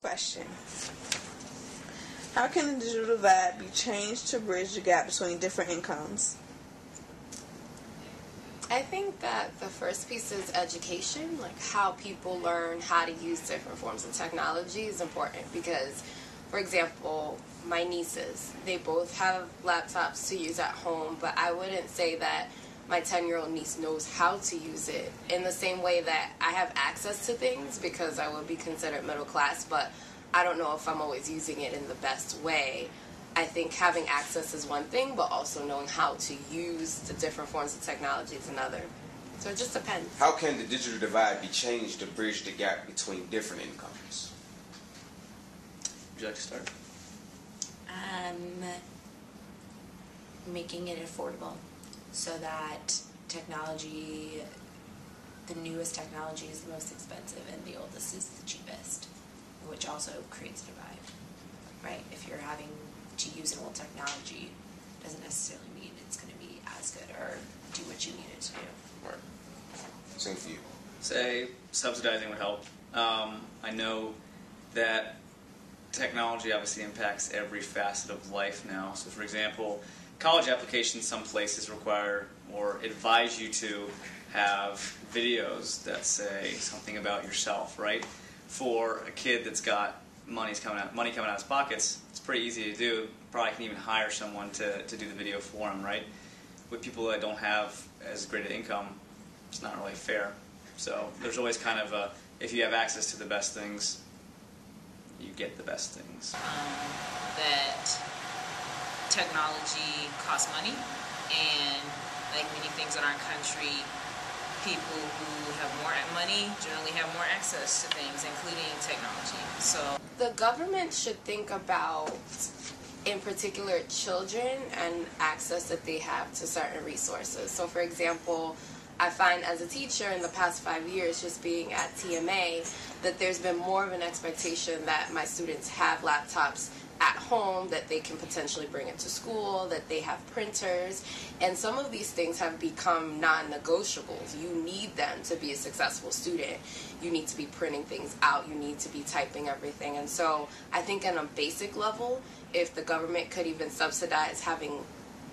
Question. How can the digital divide be changed to bridge the gap between different incomes? I think that the first piece is education, like how people learn how to use different forms of technology is important because, for example, my nieces, they both have laptops to use at home, but I wouldn't say that my 10-year-old niece knows how to use it in the same way that I have access to things because I would be considered middle class, but I don't know if I'm always using it in the best way. I think having access is one thing, but also knowing how to use the different forms of technology is another. So it just depends. How can the digital divide be changed to bridge the gap between different incomes? Would you like to start? Making it affordable so that technology, the newest technology is the most expensive and the oldest is the cheapest, which also creates a divide, right? If you're having to use an old technology, doesn't necessarily mean it's going to be as good or do what you need it to do. Right. Same for you. Say subsidizing would help. I know that technology obviously impacts every facet of life now. So for example, college applications some places require or advise you to have videos that say something about yourself, right? For a kid that's got money coming out of his pockets, it's pretty easy to do. Probably can even hire someone to do the video for him, right? With people that don't have as great an income, it's not really fair. So there's always kind of a, if you have access to the best things, you get the best things. That technology costs money, and like many things in our country, people who have more money generally have more access to things, including technology. So the government should think about, in particular, children and access that they have to certain resources. So for example, I find as a teacher in the past 5 years, just being at TMA, that there's been more of an expectation that my students have laptops at home, that they can potentially bring it to school, that they have printers, and some of these things have become non-negotiables. You need them to be a successful student. You need to be printing things out, you need to be typing everything, and so I think on a basic level, if the government could even subsidize having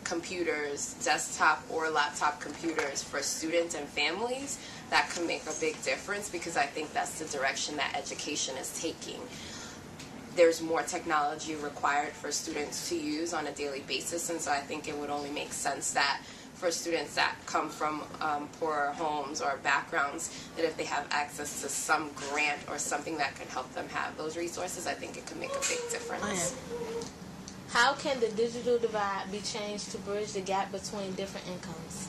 computers, desktop or laptop computers for students and families, that could make a big difference because I think that's the direction that education is taking. There's more technology required for students to use on a daily basis, and so I think it would only make sense that for students that come from poorer homes or backgrounds, that if they have access to some grant or something that could help them have those resources, I think it could make a big difference. How can the digital divide be changed to bridge the gap between different incomes?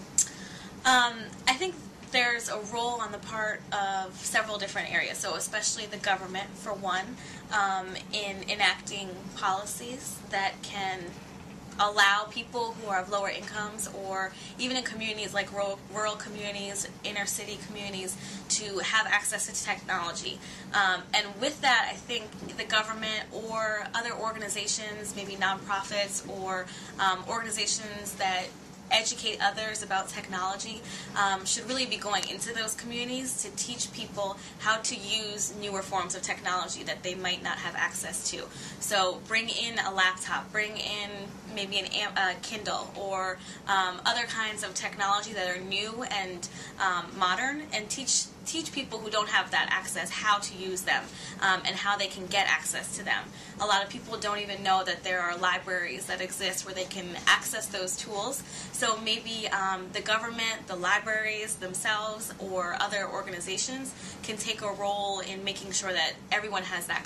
I think there's a role on the part of several different areas, so especially the government, for one, in enacting policies that can allow people who are of lower incomes, or even in communities like rural communities, inner city communities, to have access to technology. And with that, I think the government or other organizations, maybe nonprofits or organizations that educate others about technology, should really be going into those communities to teach people how to use newer forms of technology that they might not have access to. So bring in a laptop, bring in maybe a Kindle or other kinds of technology that are new and modern, and teach people who don't have that access how to use them and how they can get access to them. A lot of people don't even know that there are libraries that exist where they can access those tools. So maybe the government, the libraries themselves, or other organizations can take a role in making sure that everyone has that